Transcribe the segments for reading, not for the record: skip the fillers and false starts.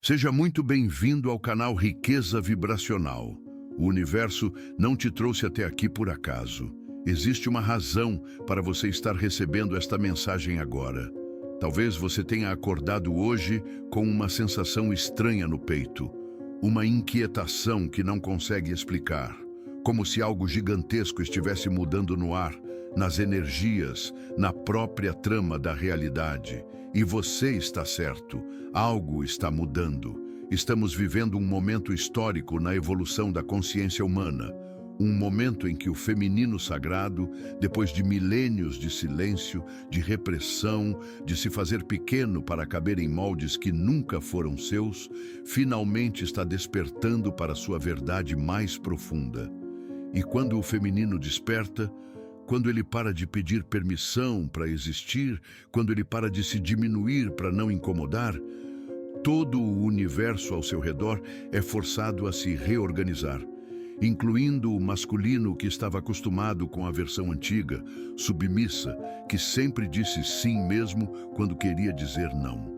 Seja muito bem-vindo ao canal Riqueza Vibracional. O universo não te trouxe até aqui por acaso. Existe uma razão para você estar recebendo esta mensagem agora. Talvez você tenha acordado hoje com uma sensação estranha no peito, uma inquietação que não consegue explicar, como se algo gigantesco estivesse mudando no ar, nas energias, na própria trama da realidade. E você está certo, algo está mudando. Estamos vivendo um momento histórico na evolução da consciência humana. Um momento em que o feminino sagrado, depois de milênios de silêncio, de repressão, de se fazer pequeno para caber em moldes que nunca foram seus, finalmente está despertando para sua verdade mais profunda. E quando o feminino desperta, quando ele para de pedir permissão para existir, quando ele para de se diminuir para não incomodar, todo o universo ao seu redor é forçado a se reorganizar, incluindo o masculino que estava acostumado com a versão antiga, submissa, que sempre disse sim mesmo quando queria dizer não.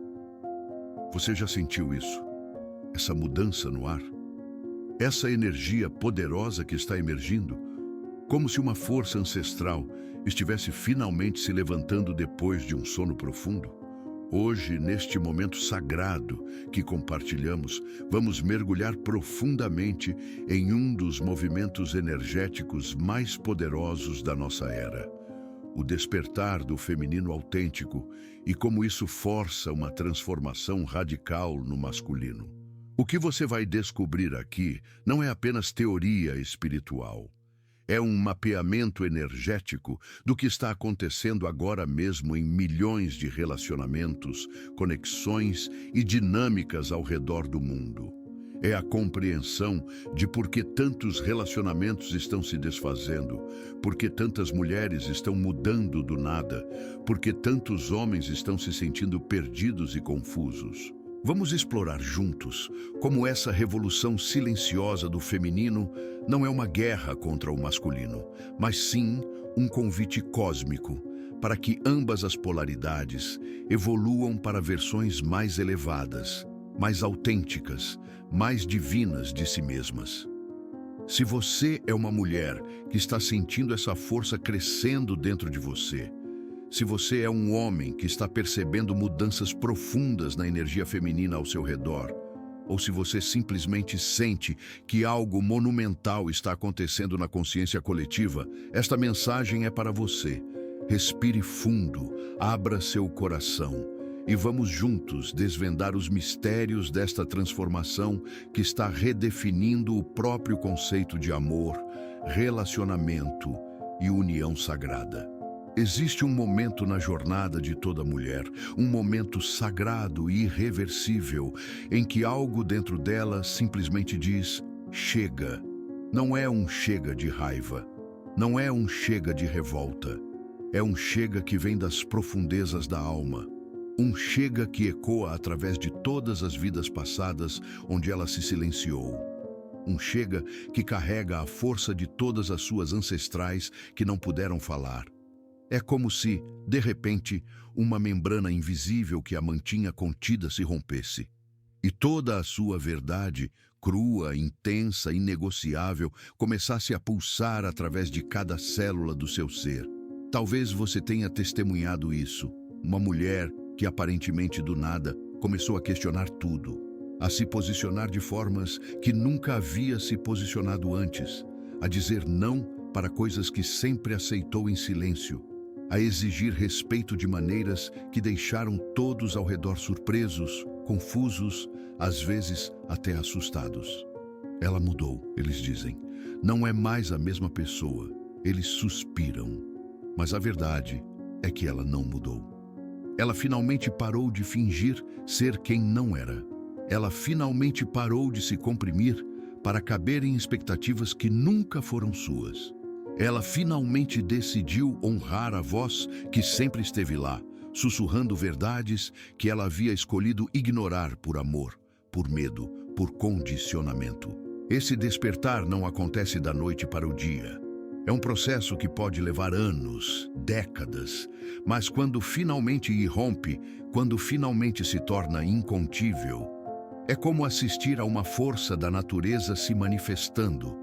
Você já sentiu isso? Essa mudança no ar? Essa energia poderosa que está emergindo? Como se uma força ancestral estivesse finalmente se levantando depois de um sono profundo? Hoje, neste momento sagrado que compartilhamos, vamos mergulhar profundamente em um dos movimentos energéticos mais poderosos da nossa era. O despertar do feminino autêntico e como isso força uma transformação radical no masculino. O que você vai descobrir aqui não é apenas teoria espiritual. É um mapeamento energético do que está acontecendo agora mesmo em milhões de relacionamentos, conexões e dinâmicas ao redor do mundo. É a compreensão de por que tantos relacionamentos estão se desfazendo, por que tantas mulheres estão mudando do nada, por que tantos homens estão se sentindo perdidos e confusos. Vamos explorar juntos como essa revolução silenciosa do feminino não é uma guerra contra o masculino, mas sim um convite cósmico para que ambas as polaridades evoluam para versões mais elevadas, mais autênticas, mais divinas de si mesmas. Se você é uma mulher que está sentindo essa força crescendo dentro de você, se você é um homem que está percebendo mudanças profundas na energia feminina ao seu redor, ou se você simplesmente sente que algo monumental está acontecendo na consciência coletiva, esta mensagem é para você. Respire fundo, abra seu coração e vamos juntos desvendar os mistérios desta transformação que está redefinindo o próprio conceito de amor, relacionamento e união sagrada. Existe um momento na jornada de toda mulher, um momento sagrado e irreversível, em que algo dentro dela simplesmente diz, chega. Não é um chega de raiva, não é um chega de revolta, é um chega que vem das profundezas da alma, um chega que ecoa através de todas as vidas passadas onde ela se silenciou. Um chega que carrega a força de todas as suas ancestrais que não puderam falar. É como se, de repente, uma membrana invisível que a mantinha contida se rompesse. E toda a sua verdade, crua, intensa, inegociável, começasse a pulsar através de cada célula do seu ser. Talvez você tenha testemunhado isso. Uma mulher que, aparentemente do nada, começou a questionar tudo, a se posicionar de formas que nunca havia se posicionado antes, a dizer não para coisas que sempre aceitou em silêncio, a exigir respeito de maneiras que deixaram todos ao redor surpresos, confusos, às vezes até assustados. Ela mudou, eles dizem. Não é mais a mesma pessoa. Eles suspiram. Mas a verdade é que ela não mudou. Ela finalmente parou de fingir ser quem não era. Ela finalmente parou de se comprimir para caber em expectativas que nunca foram suas. Ela finalmente decidiu honrar a voz que sempre esteve lá, sussurrando verdades que ela havia escolhido ignorar por amor, por medo, por condicionamento. Esse despertar não acontece da noite para o dia. É um processo que pode levar anos, décadas, mas quando finalmente irrompe, quando finalmente se torna incontível, É como assistir a uma força da natureza se manifestando.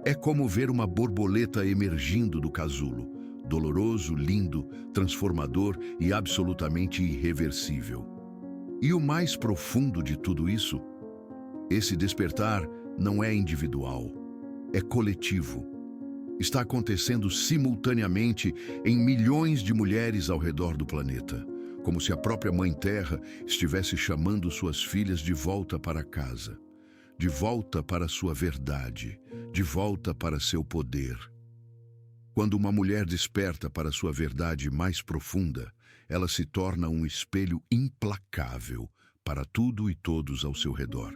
É como ver uma borboleta emergindo do casulo, doloroso, lindo, transformador e absolutamente irreversível. E o mais profundo de tudo isso, esse despertar não é individual, é coletivo. Está acontecendo simultaneamente em milhões de mulheres ao redor do planeta, como se a própria Mãe Terra estivesse chamando suas filhas de volta para casa, de volta para sua verdade, de volta para seu poder. Quando uma mulher desperta para sua verdade mais profunda, ela se torna um espelho implacável para tudo e todos ao seu redor,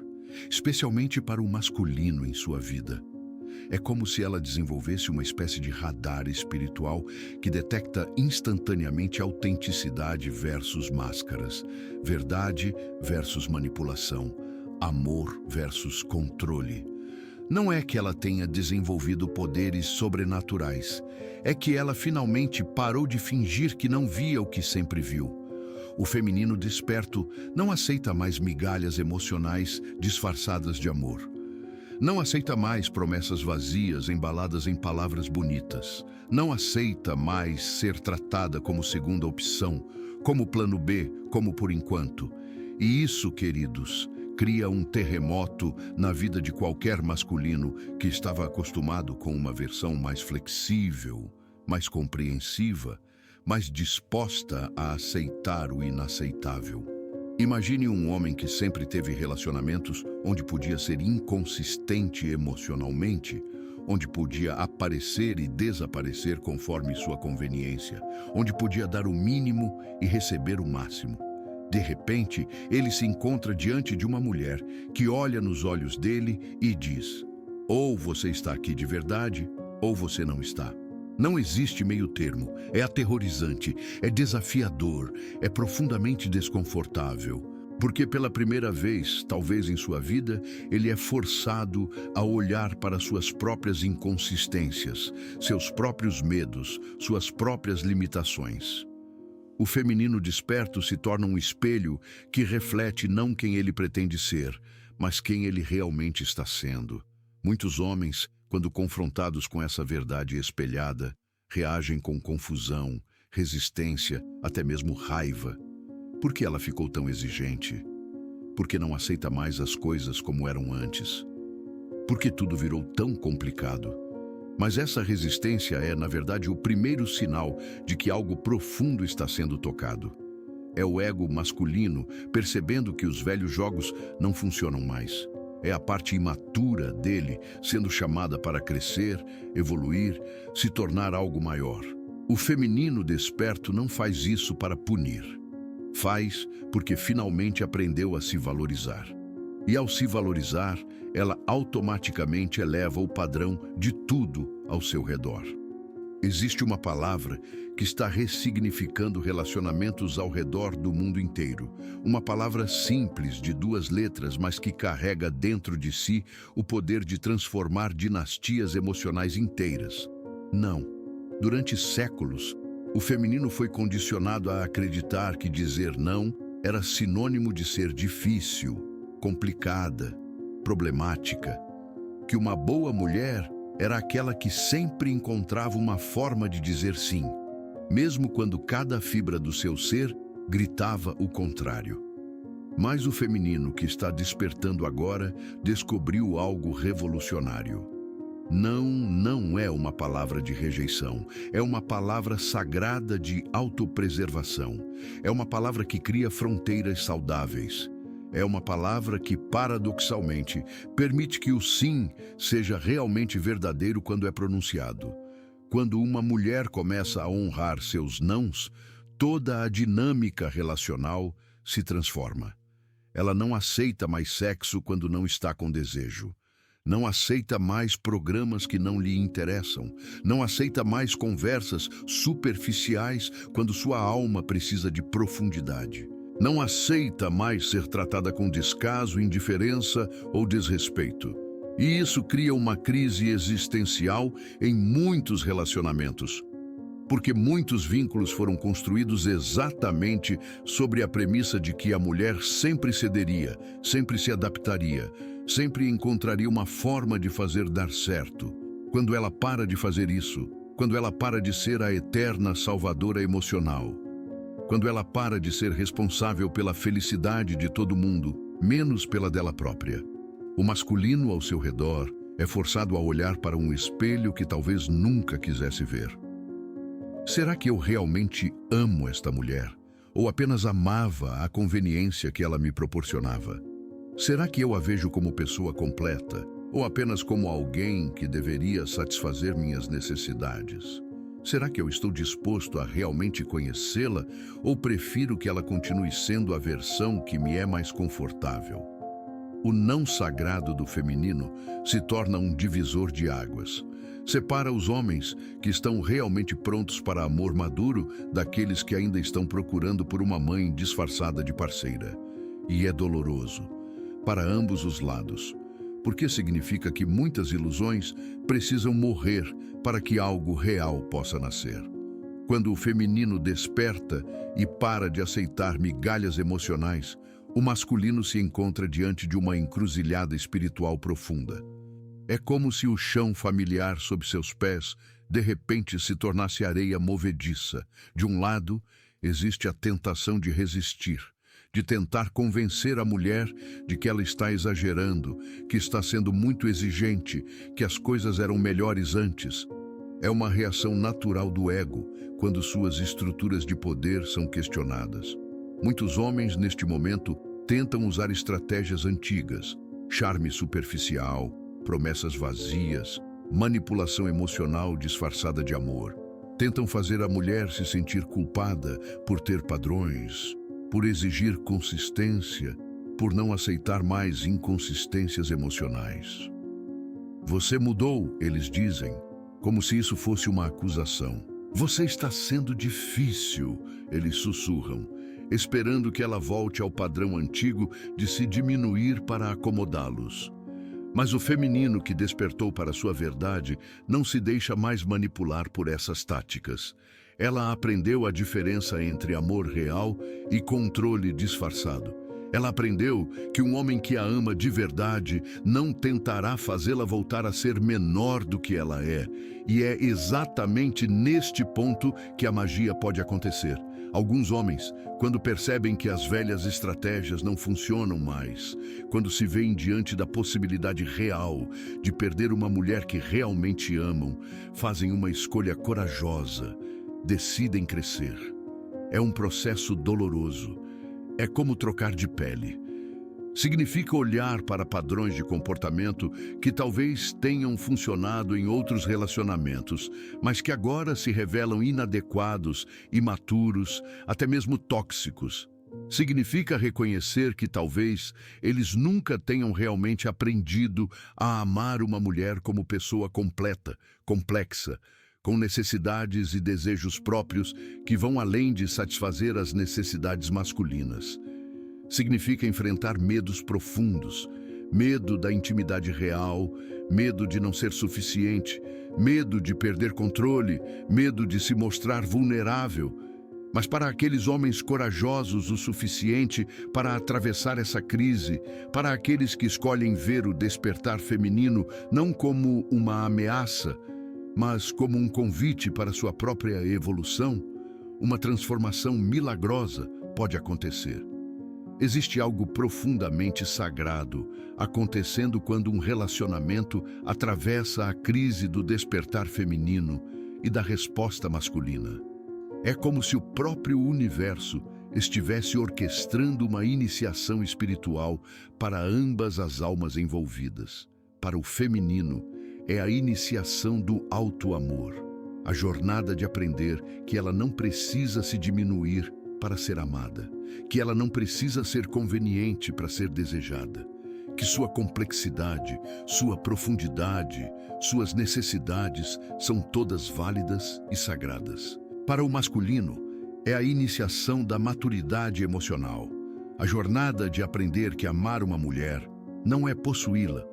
especialmente para o masculino em sua vida. É como se ela desenvolvesse uma espécie de radar espiritual que detecta instantaneamente autenticidade versus máscaras, verdade versus manipulação, amor versus controle. Não é que ela tenha desenvolvido poderes sobrenaturais, é que ela finalmente parou de fingir que não via o que sempre viu. O feminino desperto não aceita mais migalhas emocionais disfarçadas de amor. Não aceita mais promessas vazias embaladas em palavras bonitas. Não aceita mais ser tratada como segunda opção, como plano B, como por enquanto. E isso, queridos, cria um terremoto na vida de qualquer masculino que estava acostumado com uma versão mais flexível, mais compreensiva, mais disposta a aceitar o inaceitável. Imagine um homem que sempre teve relacionamentos onde podia ser inconsistente emocionalmente, onde podia aparecer e desaparecer conforme sua conveniência, onde podia dar o mínimo e receber o máximo. De repente, ele se encontra diante de uma mulher que olha nos olhos dele e diz: ou você está aqui de verdade, ou você não está. Não existe meio termo, é aterrorizante, é desafiador, é profundamente desconfortável, porque pela primeira vez, talvez em sua vida, ele é forçado a olhar para suas próprias inconsistências, seus próprios medos, suas próprias limitações. O feminino desperto se torna um espelho que reflete não quem ele pretende ser, mas quem ele realmente está sendo. Muitos homens, quando confrontados com essa verdade espelhada, reagem com confusão, resistência, até mesmo raiva. Por que ela ficou tão exigente? Por que não aceita mais as coisas como eram antes? Por que tudo virou tão complicado? Mas essa resistência é, na verdade, o primeiro sinal de que algo profundo está sendo tocado. É o ego masculino percebendo que os velhos jogos não funcionam mais. É a parte imatura dele sendo chamada para crescer, evoluir, se tornar algo maior. O feminino desperto não faz isso para punir. Faz porque finalmente aprendeu a se valorizar. E ao se valorizar, ela automaticamente eleva o padrão de tudo ao seu redor. Existe uma palavra que está ressignificando relacionamentos ao redor do mundo inteiro. Uma palavra simples de 2 letras, mas que carrega dentro de si o poder de transformar dinastias emocionais inteiras. Não. Durante séculos, o feminino foi condicionado a acreditar que dizer não era sinônimo de ser difícil, complicada, problemática. Que uma boa mulher era aquela que sempre encontrava uma forma de dizer sim, mesmo quando cada fibra do seu ser gritava o contrário. Mas o feminino que está despertando agora descobriu algo revolucionário. Não é uma palavra de rejeição, é uma palavra sagrada de autopreservação. É uma palavra que cria fronteiras saudáveis. É uma palavra que, paradoxalmente, permite que o sim seja realmente verdadeiro quando é pronunciado. Quando uma mulher começa a honrar seus nãos, toda a dinâmica relacional se transforma. Ela não aceita mais sexo quando não está com desejo. Não aceita mais programas que não lhe interessam. Não aceita mais conversas superficiais quando sua alma precisa de profundidade. Não aceita mais ser tratada com descaso, indiferença ou desrespeito. E isso cria uma crise existencial em muitos relacionamentos. Porque muitos vínculos foram construídos exatamente sobre a premissa de que a mulher sempre cederia, sempre se adaptaria, sempre encontraria uma forma de fazer dar certo. Quando ela para de fazer isso, quando ela para de ser a eterna salvadora emocional, quando ela para de ser responsável pela felicidade de todo mundo, menos pela dela própria, o masculino ao seu redor é forçado a olhar para um espelho que talvez nunca quisesse ver. Será que eu realmente amo esta mulher? Ou apenas amava a conveniência que ela me proporcionava? Será que eu a vejo como pessoa completa? Ou apenas como alguém que deveria satisfazer minhas necessidades? Será que eu estou disposto a realmente conhecê-la? Ou prefiro que ela continue sendo a versão que me é mais confortável? O não sagrado do feminino se torna um divisor de águas. Separa os homens que estão realmente prontos para amor maduro daqueles que ainda estão procurando por uma mãe disfarçada de parceira. E é doloroso, para ambos os lados, porque significa que muitas ilusões precisam morrer para que algo real possa nascer. Quando o feminino desperta e para de aceitar migalhas emocionais, o masculino se encontra diante de uma encruzilhada espiritual profunda. É como se o chão familiar sob seus pés, de repente, se tornasse areia movediça. De um lado, existe a tentação de resistir, de tentar convencer a mulher de que ela está exagerando, que está sendo muito exigente, que as coisas eram melhores antes. É uma reação natural do ego, quando suas estruturas de poder são questionadas. Muitos homens, neste momento, tentam usar estratégias antigas, charme superficial, promessas vazias, manipulação emocional disfarçada de amor. Tentam fazer a mulher se sentir culpada por ter padrões, por exigir consistência, por não aceitar mais inconsistências emocionais. Você mudou, eles dizem, como se isso fosse uma acusação. Você está sendo difícil, eles sussurram, esperando que ela volte ao padrão antigo de se diminuir para acomodá-los. Mas o feminino que despertou para sua verdade não se deixa mais manipular por essas táticas. Ela aprendeu a diferença entre amor real e controle disfarçado. Ela aprendeu que um homem que a ama de verdade não tentará fazê-la voltar a ser menor do que ela é. E é exatamente neste ponto que a magia pode acontecer. Alguns homens, quando percebem que as velhas estratégias não funcionam mais, quando se veem diante da possibilidade real de perder uma mulher que realmente amam, fazem uma escolha corajosa, decidem crescer. É um processo doloroso. É como trocar de pele. Significa olhar para padrões de comportamento que talvez tenham funcionado em outros relacionamentos, mas que agora se revelam inadequados, imaturos, até mesmo tóxicos. Significa reconhecer que talvez eles nunca tenham realmente aprendido a amar uma mulher como pessoa completa, complexa, com necessidades e desejos próprios que vão além de satisfazer as necessidades masculinas. Significa enfrentar medos profundos, medo da intimidade real, medo de não ser suficiente, medo de perder controle, medo de se mostrar vulnerável. Mas para aqueles homens corajosos o suficiente para atravessar essa crise, para aqueles que escolhem ver o despertar feminino não como uma ameaça, mas como um convite para sua própria evolução, uma transformação milagrosa pode acontecer. Existe algo profundamente sagrado acontecendo quando um relacionamento atravessa a crise do despertar feminino e da resposta masculina. É como se o próprio universo estivesse orquestrando uma iniciação espiritual para ambas as almas envolvidas. Para o feminino, é a iniciação do auto-amor, a jornada de aprender que ela não precisa se diminuir para ser amada, que ela não precisa ser conveniente para ser desejada, que sua complexidade, sua profundidade, suas necessidades são todas válidas e sagradas. Para o masculino, é a iniciação da maturidade emocional, a jornada de aprender que amar uma mulher não é possuí-la,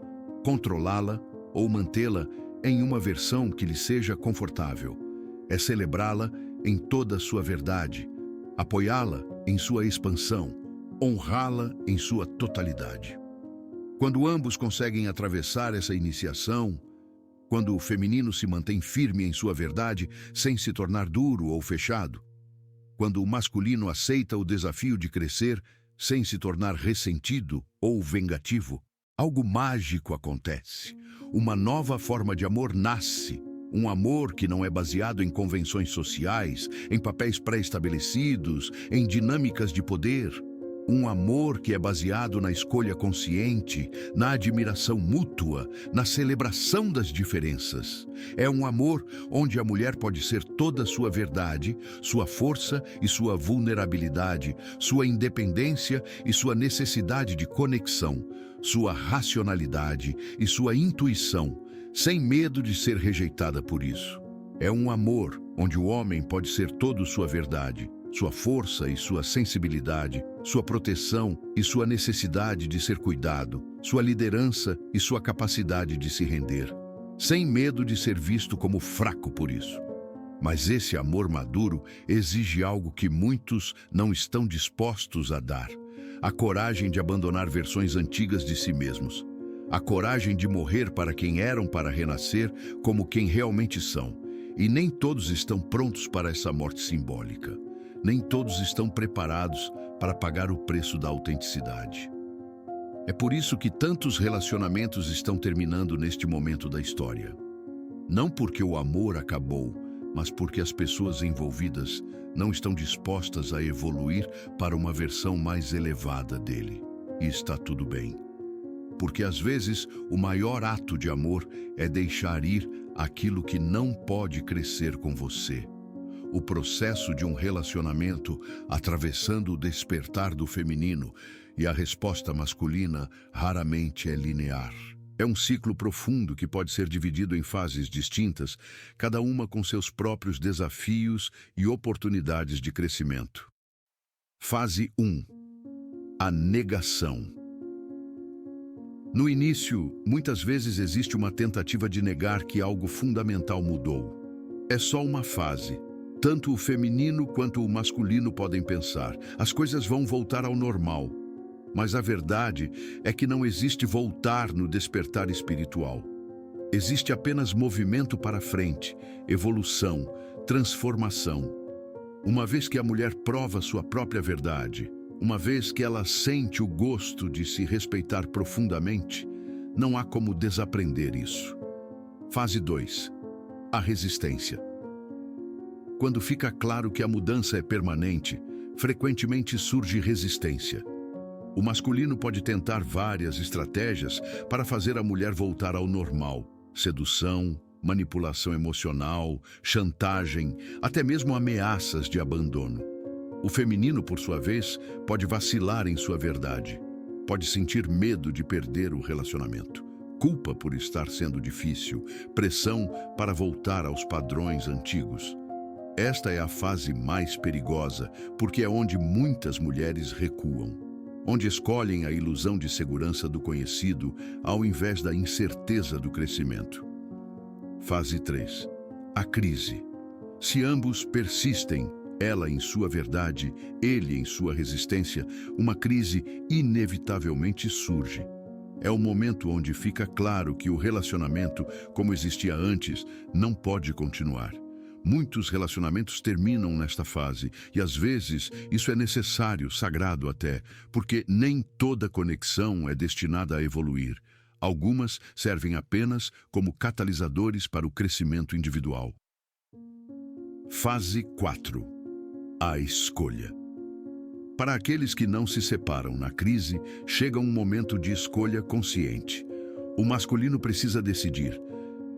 controlá-la ou mantê-la em uma versão que lhe seja confortável. é celebrá-la em toda a sua verdade, apoiá-la em sua expansão, honrá-la em sua totalidade. Quando ambos conseguem atravessar essa iniciação, quando o feminino se mantém firme em sua verdade, sem se tornar duro ou fechado, quando o masculino aceita o desafio de crescer, sem se tornar ressentido ou vingativo, algo mágico acontece. Uma nova forma de amor nasce. Um amor que não é baseado em convenções sociais, em papéis pré-estabelecidos, em dinâmicas de poder. Um amor que é baseado na escolha consciente, na admiração mútua, na celebração das diferenças. É um amor onde a mulher pode ser toda a sua verdade, sua força e sua vulnerabilidade, sua independência e sua necessidade de conexão, sua racionalidade e sua intuição, sem medo de ser rejeitada por isso. É um amor onde o homem pode ser todo sua verdade, sua força e sua sensibilidade, sua proteção e sua necessidade de ser cuidado, sua liderança e sua capacidade de se render, sem medo de ser visto como fraco por isso. Mas esse amor maduro exige algo que muitos não estão dispostos a dar: a coragem de abandonar versões antigas de si mesmos, a coragem de morrer para quem eram para renascer como quem realmente são. E nem todos estão prontos para essa morte simbólica. Nem todos estão preparados para pagar o preço da autenticidade. É por isso que tantos relacionamentos estão terminando neste momento da história. Não porque o amor acabou, mas porque as pessoas envolvidas não estão dispostas a evoluir para uma versão mais elevada dele. E está tudo bem. Porque às vezes o maior ato de amor é deixar ir aquilo que não pode crescer com você. O processo de um relacionamento atravessando o despertar do feminino, e a resposta masculina raramente é linear. É um ciclo profundo que pode ser dividido em fases distintas, cada uma com seus próprios desafios e oportunidades de crescimento. Fase 1. A negação. No início, muitas vezes existe uma tentativa de negar que algo fundamental mudou. É só uma fase. Tanto o feminino quanto o masculino podem pensar: as coisas vão voltar ao normal. Mas a verdade é que não existe voltar no despertar espiritual. Existe apenas movimento para frente, evolução, transformação. Uma vez que a mulher prova sua própria verdade, uma vez que ela sente o gosto de se respeitar profundamente, não há como desaprender isso. Fase 2. A resistência. Quando fica claro que a mudança é permanente, frequentemente surge resistência. O masculino pode tentar várias estratégias para fazer a mulher voltar ao normal: sedução, manipulação emocional, chantagem, até mesmo ameaças de abandono. O feminino, por sua vez, pode vacilar em sua verdade. Pode sentir medo de perder o relacionamento, culpa por estar sendo difícil, pressão para voltar aos padrões antigos. Esta é a fase mais perigosa, porque é onde muitas mulheres recuam, onde escolhem a ilusão de segurança do conhecido ao invés da incerteza do crescimento. Fase 3. A crise. Se ambos persistem, ela em sua verdade, ele em sua resistência, uma crise inevitavelmente surge. É o momento onde fica claro que o relacionamento, como existia antes, não pode continuar. Muitos relacionamentos terminam nesta fase, e às vezes isso é necessário, sagrado até, porque nem toda conexão é destinada a evoluir. Algumas servem apenas como catalisadores para o crescimento individual. Fase 4. A escolha. Para aqueles que não se separam na crise, chega um momento de escolha consciente. O masculino precisa decidir: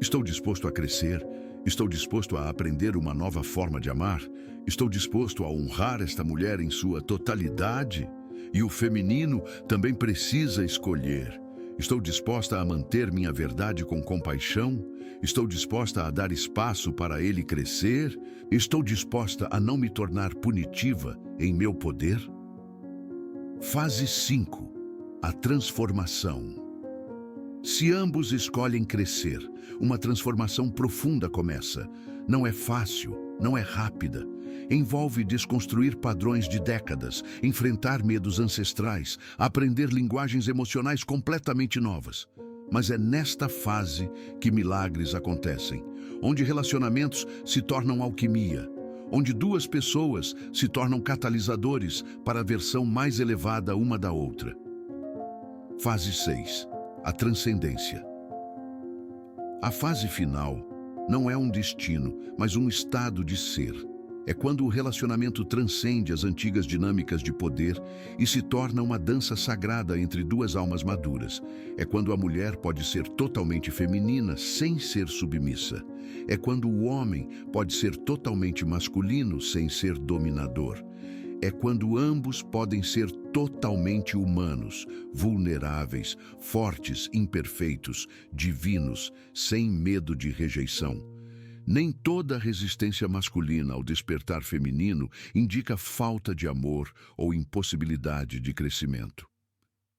estou disposto a crescer? Estou disposto a aprender uma nova forma de amar? Estou disposto a honrar esta mulher em sua totalidade? E o feminino também precisa escolher: estou disposta a manter minha verdade com compaixão? Estou disposta a dar espaço para ele crescer? Estou disposta a não me tornar punitiva em meu poder? Fase 5. A transformação. Se ambos escolhem crescer, uma transformação profunda começa. Não é fácil, não é rápida. Envolve desconstruir padrões de décadas, enfrentar medos ancestrais, aprender linguagens emocionais completamente novas. Mas é nesta fase que milagres acontecem, onde relacionamentos se tornam alquimia, onde duas pessoas se tornam catalisadores para a versão mais elevada uma da outra. Fase 6. A transcendência. A fase final não é um destino, mas um estado de ser. É quando o relacionamento transcende as antigas dinâmicas de poder e se torna uma dança sagrada entre duas almas maduras. É quando a mulher pode ser totalmente feminina sem ser submissa. É quando o homem pode ser totalmente masculino sem ser dominador. É quando ambos podem ser totalmente humanos, vulneráveis, fortes, imperfeitos, divinos, sem medo de rejeição. Nem toda resistência masculina ao despertar feminino indica falta de amor ou impossibilidade de crescimento.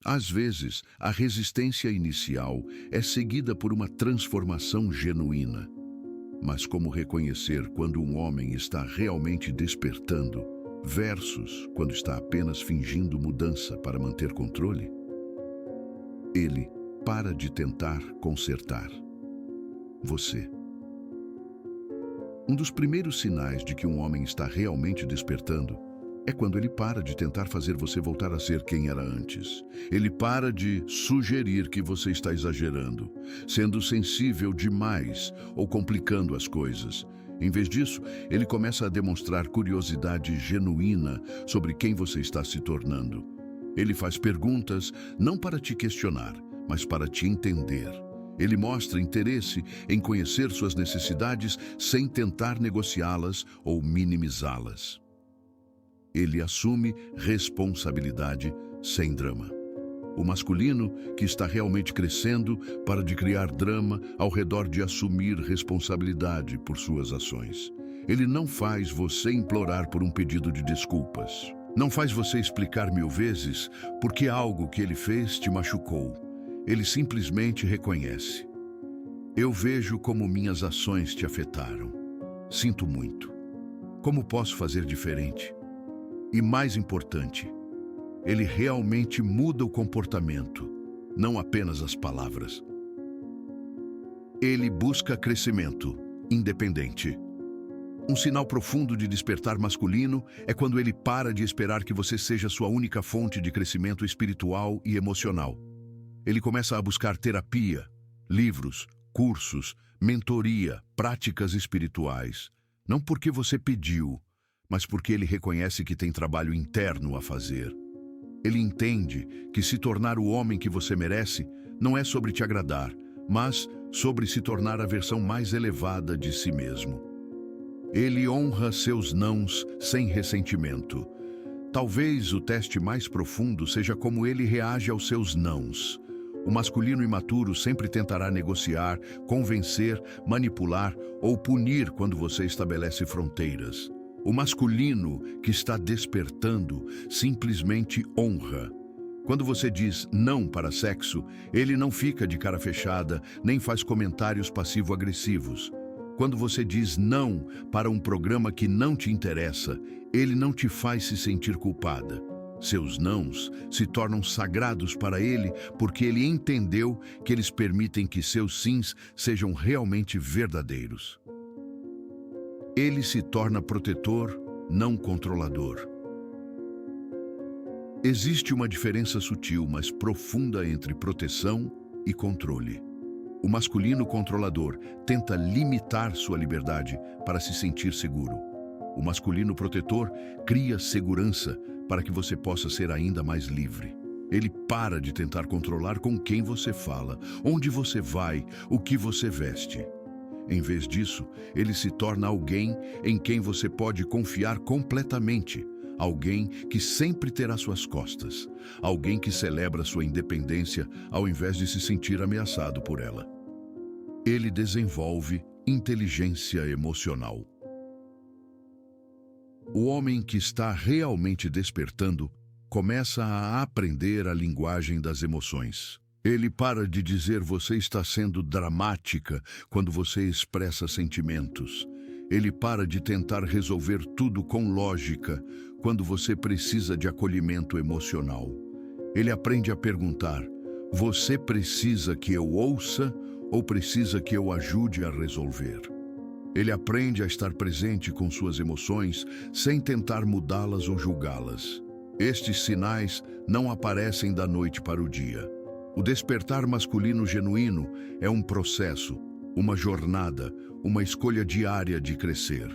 Às vezes, a resistência inicial é seguida por uma transformação genuína. Mas como reconhecer quando um homem está realmente despertando versus quando está apenas fingindo mudança para manter controle? Ele para de tentar consertar você. Um dos primeiros sinais de que um homem está realmente despertando é quando ele para de tentar fazer você voltar a ser quem era antes. Ele para de sugerir que você está exagerando, sendo sensível demais ou complicando as coisas. Em vez disso, ele começa a demonstrar curiosidade genuína sobre quem você está se tornando. Ele faz perguntas não para te questionar, mas para te entender. Ele mostra interesse em conhecer suas necessidades sem tentar negociá-las ou minimizá-las. Ele assume responsabilidade sem drama. O masculino que está realmente crescendo para de criar drama ao redor de assumir responsabilidade por suas ações. Ele não faz você implorar por um pedido de desculpas. Não faz você explicar 1000 vezes porque algo que ele fez te machucou. Ele simplesmente reconhece. Eu vejo como minhas ações te afetaram. Sinto muito. Como posso fazer diferente? E mais importante, ele realmente muda o comportamento, não apenas as palavras. Ele busca crescimento, independente. Um sinal profundo de despertar masculino é quando ele para de esperar que você seja sua única fonte de crescimento espiritual e emocional. Ele começa a buscar terapia, livros, cursos, mentoria, práticas espirituais. Não porque você pediu, mas porque ele reconhece que tem trabalho interno a fazer. Ele entende que se tornar o homem que você merece não é sobre te agradar, mas sobre se tornar a versão mais elevada de si mesmo. Ele honra seus nãos sem ressentimento. Talvez o teste mais profundo seja como ele reage aos seus nãos. O masculino imaturo sempre tentará negociar, convencer, manipular ou punir quando você estabelece fronteiras. O masculino que está despertando simplesmente honra. Quando você diz não para sexo, ele não fica de cara fechada, nem faz comentários passivo-agressivos. Quando você diz não para um programa que não te interessa, ele não te faz se sentir culpada. Seus nãos se tornam sagrados para ele porque ele entendeu que eles permitem que seus sims sejam realmente verdadeiros. Ele se torna protetor, não controlador. Existe uma diferença sutil, mas profunda entre proteção e controle. O masculino controlador tenta limitar sua liberdade para se sentir seguro. O masculino protetor cria segurança para que você possa ser ainda mais livre. Ele para de tentar controlar com quem você fala, onde você vai, o que você veste. Em vez disso, ele se torna alguém em quem você pode confiar completamente. Alguém que sempre terá suas costas. Alguém que celebra sua independência ao invés de se sentir ameaçado por ela. Ele desenvolve inteligência emocional. O homem que está realmente despertando começa a aprender a linguagem das emoções. Ele para de dizer você está sendo dramática quando você expressa sentimentos. Ele para de tentar resolver tudo com lógica quando você precisa de acolhimento emocional. Ele aprende a perguntar: você precisa que eu ouça ou precisa que eu ajude a resolver? Ele aprende a estar presente com suas emoções sem tentar mudá-las ou julgá-las. Estes sinais não aparecem da noite para o dia. O despertar masculino genuíno é um processo, uma jornada, uma escolha diária de crescer.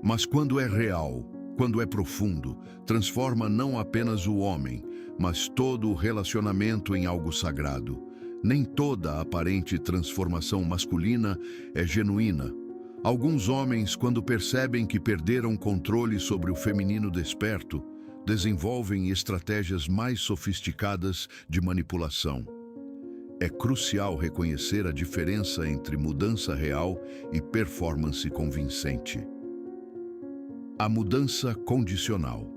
Mas quando é real, quando é profundo, transforma não apenas o homem, mas todo o relacionamento em algo sagrado. Nem toda a aparente transformação masculina é genuína. Alguns homens, quando percebem que perderam controle sobre o feminino desperto, desenvolvem estratégias mais sofisticadas de manipulação. É crucial reconhecer a diferença entre mudança real e performance convincente. A mudança condicional.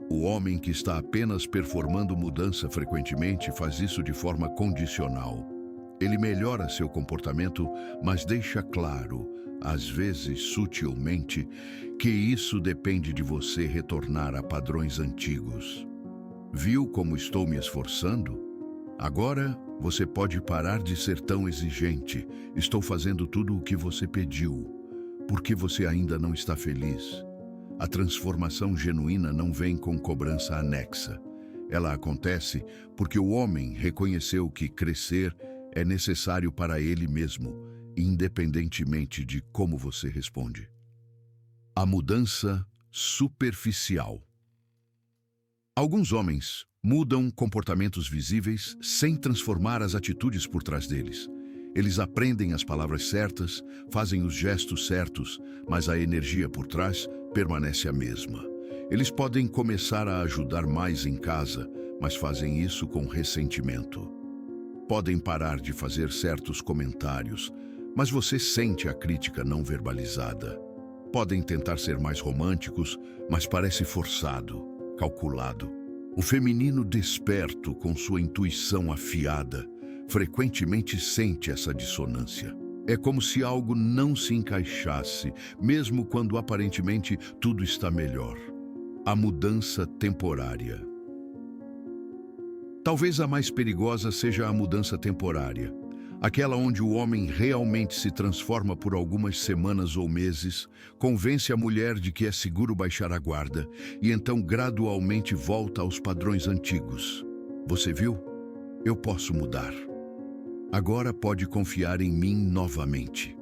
O homem que está apenas performando mudança frequentemente faz isso de forma condicional. Ele melhora seu comportamento, mas deixa claro, às vezes sutilmente, que isso depende de você retornar a padrões antigos. Viu como estou me esforçando? Agora você pode parar de ser tão exigente. Estou fazendo tudo o que você pediu. Por que você ainda não está feliz? A transformação genuína não vem com cobrança anexa. Ela acontece porque o homem reconheceu que crescer é necessário para ele mesmo, independentemente de como você responde. A mudança superficial. Alguns homens mudam comportamentos visíveis sem transformar as atitudes por trás deles. Eles aprendem as palavras certas, fazem os gestos certos, mas a energia por trás permanece a mesma. Eles podem começar a ajudar mais em casa, mas fazem isso com ressentimento. Podem parar de fazer certos comentários, mas você sente a crítica não verbalizada. Podem tentar ser mais românticos, mas parece forçado, calculado. O feminino desperto, com sua intuição afiada, frequentemente sente essa dissonância. É como se algo não se encaixasse, mesmo quando aparentemente tudo está melhor. A mudança temporária. Talvez a mais perigosa seja a mudança temporária, aquela onde o homem realmente se transforma por algumas semanas ou meses, convence a mulher de que é seguro baixar a guarda e então gradualmente volta aos padrões antigos. Você viu? Eu posso mudar. Agora pode confiar em mim novamente.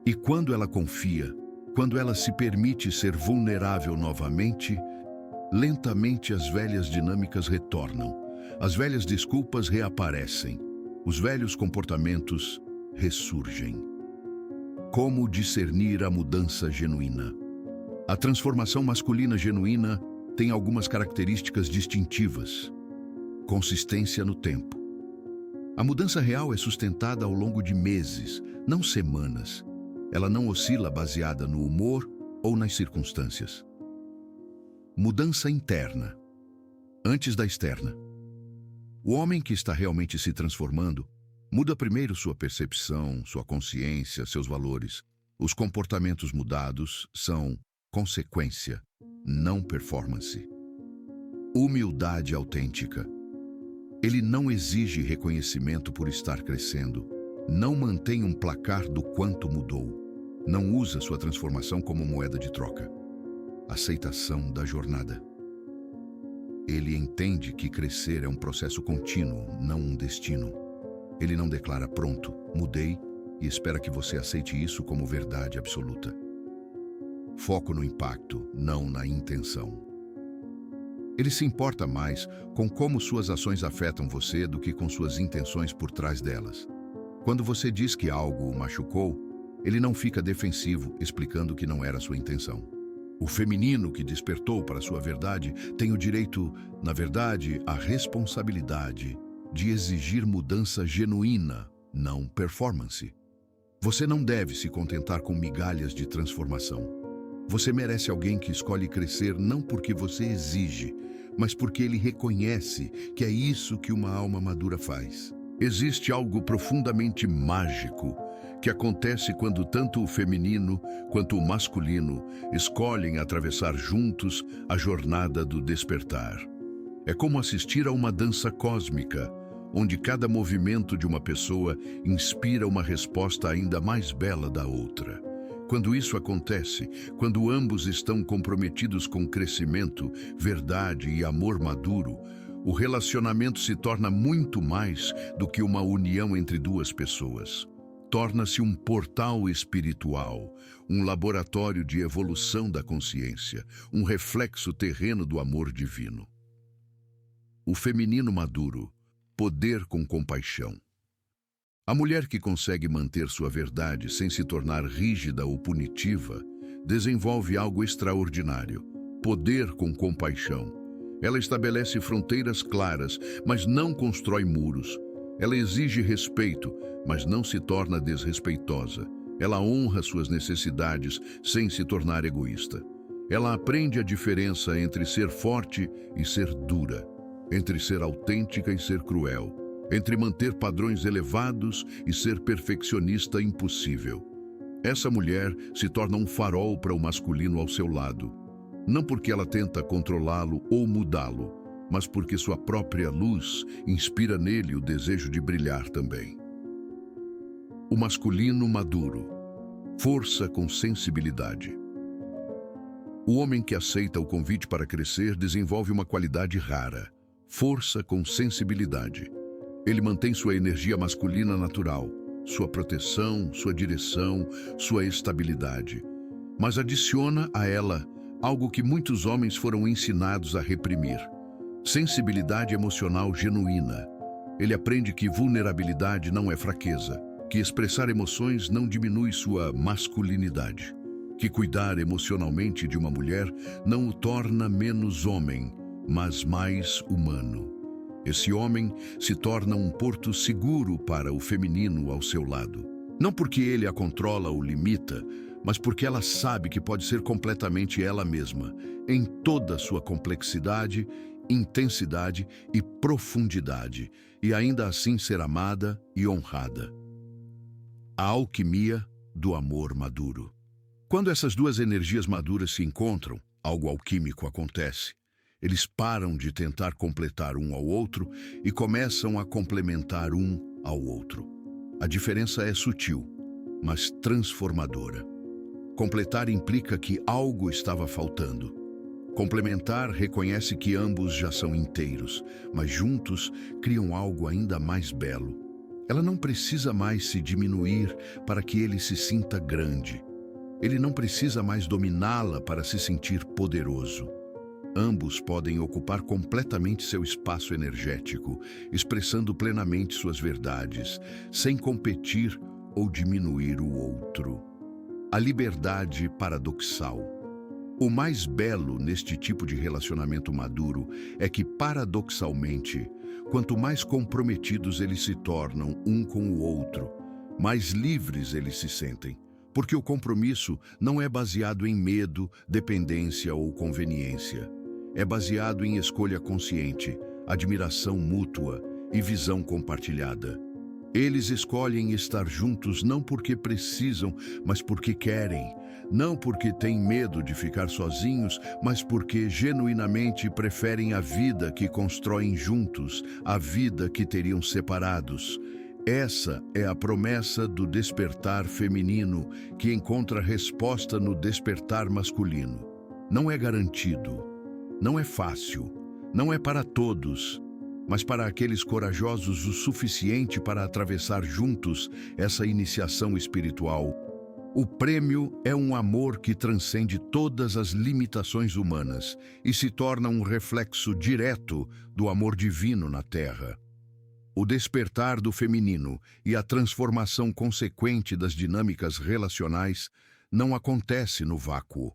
E quando ela confia, quando ela se permite ser vulnerável novamente, lentamente as velhas dinâmicas retornam, as velhas desculpas reaparecem. Os velhos comportamentos ressurgem. Como discernir a mudança genuína? A transformação masculina genuína tem algumas características distintivas. Consistência no tempo. A mudança real é sustentada ao longo de meses, não semanas. Ela não oscila baseada no humor ou nas circunstâncias. Mudança interna. Antes da externa. O homem que está realmente se transformando muda primeiro sua percepção, sua consciência, seus valores. Os comportamentos mudados são consequência, não performance. Humildade autêntica. Ele não exige reconhecimento por estar crescendo. Não mantém um placar do quanto mudou. Não usa sua transformação como moeda de troca. Aceitação da jornada. Ele entende que crescer é um processo contínuo, não um destino. Ele não declara pronto, mudei, e espera que você aceite isso como verdade absoluta. Foco no impacto, não na intenção. Ele se importa mais com como suas ações afetam você do que com suas intenções por trás delas. Quando você diz que algo o machucou, ele não fica defensivo, explicando que não era sua intenção. O feminino que despertou para sua verdade tem o direito, na verdade, a responsabilidade de exigir mudança genuína, não performance. Você não deve se contentar com migalhas de transformação. Você merece alguém que escolhe crescer não porque você exige, mas porque ele reconhece que é isso que uma alma madura faz. Existe algo profundamente mágico que acontece quando tanto o feminino quanto o masculino escolhem atravessar juntos a jornada do despertar. É como assistir a uma dança cósmica, onde cada movimento de uma pessoa inspira uma resposta ainda mais bela da outra. Quando isso acontece, quando ambos estão comprometidos com crescimento, verdade e amor maduro, o relacionamento se torna muito mais do que uma união entre duas pessoas. Torna-se um portal espiritual, um laboratório de evolução da consciência, um reflexo terreno do amor divino. O feminino maduro, poder com compaixão. A mulher que consegue manter sua verdade sem se tornar rígida ou punitiva, desenvolve algo extraordinário, poder com compaixão. Ela estabelece fronteiras claras, mas não constrói muros. Ela exige respeito, mas não se torna desrespeitosa. Ela honra suas necessidades sem se tornar egoísta. Ela aprende a diferença entre ser forte e ser dura, entre ser autêntica e ser cruel, entre manter padrões elevados e ser perfeccionista impossível. Essa mulher se torna um farol para o masculino ao seu lado, não porque ela tenta controlá-lo ou mudá-lo, mas porque sua própria luz inspira nele o desejo de brilhar também. O masculino maduro, força com sensibilidade. O homem que aceita o convite para crescer desenvolve uma qualidade rara, força com sensibilidade. Ele mantém sua energia masculina natural, sua proteção, sua direção, sua estabilidade, mas adiciona a ela algo que muitos homens foram ensinados a reprimir: sensibilidade emocional genuína. Ele aprende que vulnerabilidade não é fraqueza, que expressar emoções não diminui sua masculinidade, que cuidar emocionalmente de uma mulher não o torna menos homem, mas mais humano. Esse homem se torna um porto seguro para o feminino ao seu lado. Não porque ele a controla ou limita, mas porque ela sabe que pode ser completamente ela mesma, em toda a sua complexidade, intensidade e profundidade, e ainda assim ser amada e honrada. A alquimia do amor maduro. Quando essas duas energias maduras se encontram, algo alquímico acontece. Eles param de tentar completar um ao outro e começam a complementar um ao outro. A diferença é sutil, mas transformadora. Completar implica que algo estava faltando. Complementar reconhece que ambos já são inteiros, mas juntos criam algo ainda mais belo. Ela não precisa mais se diminuir para que ele se sinta grande. Ele não precisa mais dominá-la para se sentir poderoso. Ambos podem ocupar completamente seu espaço energético, expressando plenamente suas verdades, sem competir ou diminuir o outro. A liberdade paradoxal. O mais belo neste tipo de relacionamento maduro é que, paradoxalmente, quanto mais comprometidos eles se tornam um com o outro, mais livres eles se sentem. Porque o compromisso não é baseado em medo, dependência ou conveniência. É baseado em escolha consciente, admiração mútua e visão compartilhada. Eles escolhem estar juntos não porque precisam, mas porque querem. Não porque têm medo de ficar sozinhos, mas porque genuinamente preferem a vida que constroem juntos, a vida que teriam separados. Essa é a promessa do despertar feminino, que encontra resposta no despertar masculino. Não é garantido, não é fácil, não é para todos, mas para aqueles corajosos o suficiente para atravessar juntos essa iniciação espiritual. O prêmio é um amor que transcende todas as limitações humanas e se torna um reflexo direto do amor divino na Terra. O despertar do feminino e a transformação consequente das dinâmicas relacionais não acontece no vácuo.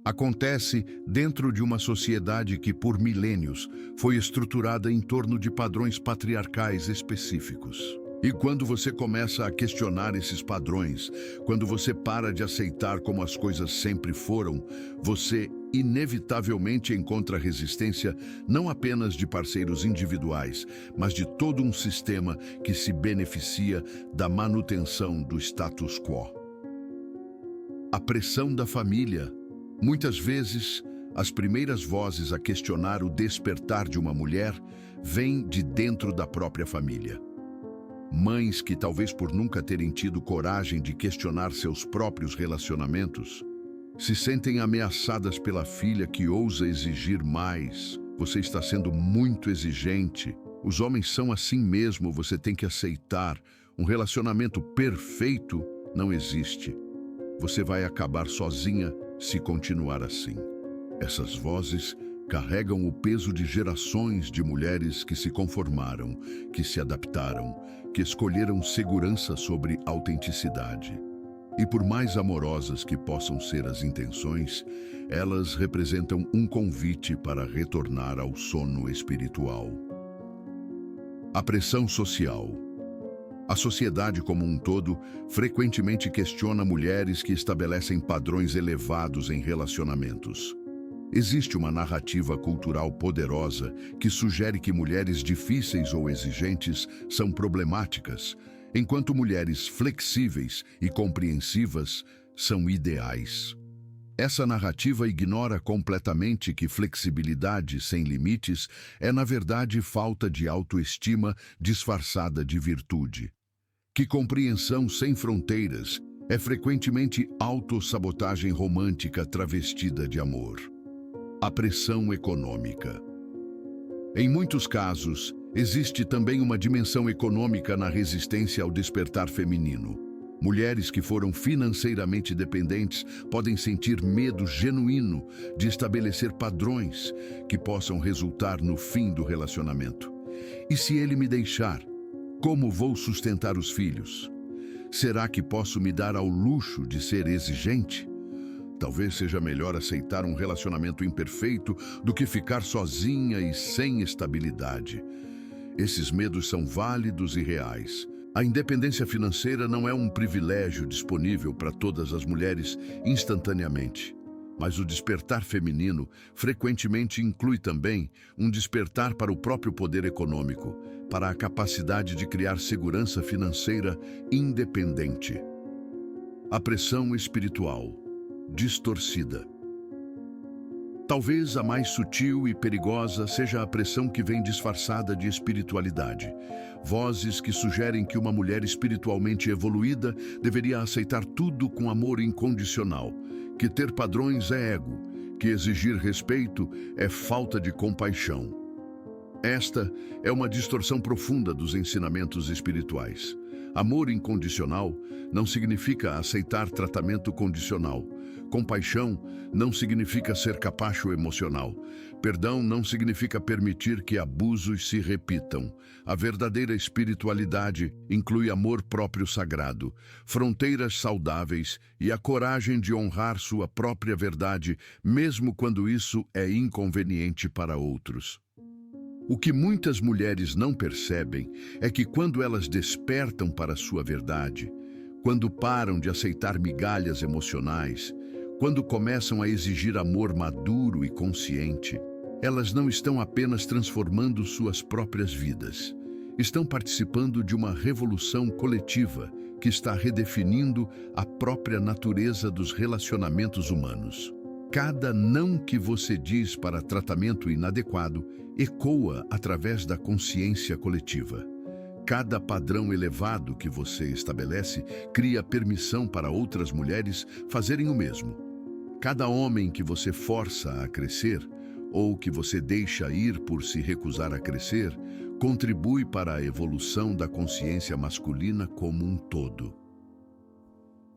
Acontece dentro de uma sociedade que, por milênios, foi estruturada em torno de padrões patriarcais específicos. E quando você começa a questionar esses padrões, quando você para de aceitar como as coisas sempre foram, você inevitavelmente encontra resistência não apenas de parceiros individuais, mas de todo um sistema que se beneficia da manutenção do status quo. A pressão da família. Muitas vezes, as primeiras vozes a questionar o despertar de uma mulher vêm de dentro da própria família. Mães que, talvez por nunca terem tido coragem de questionar seus próprios relacionamentos, se sentem ameaçadas pela filha que ousa exigir mais. Você está sendo muito exigente. Os homens são assim mesmo, você tem que aceitar. Um relacionamento perfeito não existe. Você vai acabar sozinha se continuar assim. Essas vozes carregam o peso de gerações de mulheres que se conformaram, que se adaptaram, que escolheram segurança sobre autenticidade. E por mais amorosas que possam ser as intenções, elas representam um convite para retornar ao sono espiritual. A pressão social. A sociedade como um todo frequentemente questiona mulheres que estabelecem padrões elevados em relacionamentos. Existe uma narrativa cultural poderosa que sugere que mulheres difíceis ou exigentes são problemáticas, enquanto mulheres flexíveis e compreensivas são ideais. Essa narrativa ignora completamente que flexibilidade sem limites é, na verdade, falta de autoestima disfarçada de virtude. Que compreensão sem fronteiras é frequentemente autossabotagem romântica travestida de amor. A pressão econômica. Em muitos casos, existe também uma dimensão econômica na resistência ao despertar feminino. Mulheres que foram financeiramente dependentes podem sentir medo genuíno de estabelecer padrões que possam resultar no fim do relacionamento. E se ele me deixar, como vou sustentar os filhos? Será que posso me dar ao luxo de ser exigente? Talvez seja melhor aceitar um relacionamento imperfeito do que ficar sozinha e sem estabilidade. Esses medos são válidos e reais. A independência financeira não é um privilégio disponível para todas as mulheres instantaneamente. Mas o despertar feminino frequentemente inclui também um despertar para o próprio poder econômico, para a capacidade de criar segurança financeira independente. A pressão espiritual. Distorcida. Talvez a mais sutil e perigosa seja a pressão que vem disfarçada de espiritualidade. Vozes que sugerem que uma mulher espiritualmente evoluída deveria aceitar tudo com amor incondicional, que ter padrões é ego, que exigir respeito é falta de compaixão. Esta é uma distorção profunda dos ensinamentos espirituais. Amor incondicional não significa aceitar tratamento condicional. Compaixão não significa ser capacho emocional. Perdão não significa permitir que abusos se repitam. A verdadeira espiritualidade inclui amor próprio sagrado, fronteiras saudáveis e a coragem de honrar sua própria verdade, mesmo quando isso é inconveniente para outros. O que muitas mulheres não percebem é que quando elas despertam para sua verdade, quando param de aceitar migalhas emocionais, quando começam a exigir amor maduro e consciente, elas não estão apenas transformando suas próprias vidas, estão participando de uma revolução coletiva que está redefinindo a própria natureza dos relacionamentos humanos. Cada não que você diz para tratamento inadequado ecoa através da consciência coletiva. Cada padrão elevado que você estabelece cria permissão para outras mulheres fazerem o mesmo. Cada homem que você força a crescer, ou que você deixa ir por se recusar a crescer, contribui para a evolução da consciência masculina como um todo.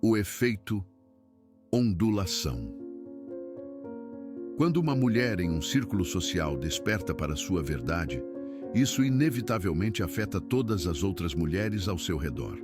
O efeito ondulação. Quando uma mulher em um círculo social desperta para sua verdade, isso inevitavelmente afeta todas as outras mulheres ao seu redor.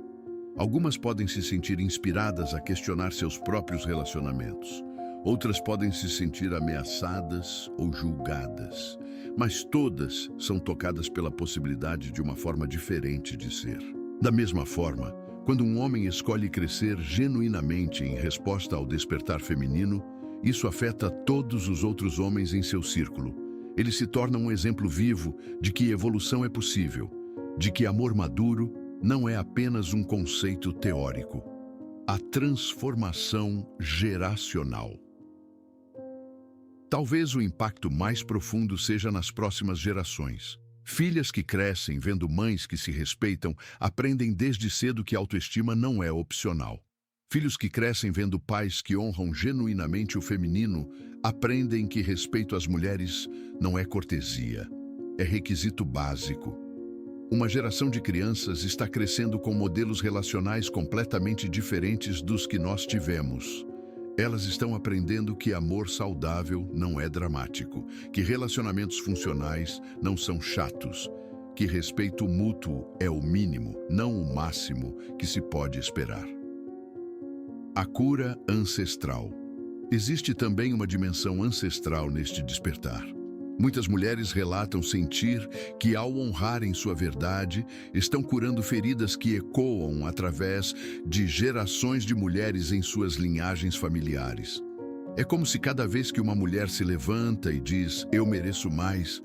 Algumas podem se sentir inspiradas a questionar seus próprios relacionamentos. Outras podem se sentir ameaçadas ou julgadas. Mas todas são tocadas pela possibilidade de uma forma diferente de ser. Da mesma forma, quando um homem escolhe crescer genuinamente em resposta ao despertar feminino, isso afeta todos os outros homens em seu círculo. Ele se torna um exemplo vivo de que evolução é possível, de que amor maduro não é apenas um conceito teórico. A transformação geracional. Talvez o impacto mais profundo seja nas próximas gerações. Filhas que crescem vendo mães que se respeitam aprendem desde cedo que autoestima não é opcional. Filhos que crescem vendo pais que honram genuinamente o feminino aprendem que respeito às mulheres não é cortesia, é requisito básico. Uma geração de crianças está crescendo com modelos relacionais completamente diferentes dos que nós tivemos. Elas estão aprendendo que amor saudável não é dramático, que relacionamentos funcionais não são chatos, que respeito mútuo é o mínimo, não o máximo, que se pode esperar. A cura ancestral. Existe também uma dimensão ancestral neste despertar. Muitas mulheres relatam sentir que, ao honrarem sua verdade, estão curando feridas que ecoam através de gerações de mulheres em suas linhagens familiares. É como se cada vez que uma mulher se levanta e diz "eu mereço mais",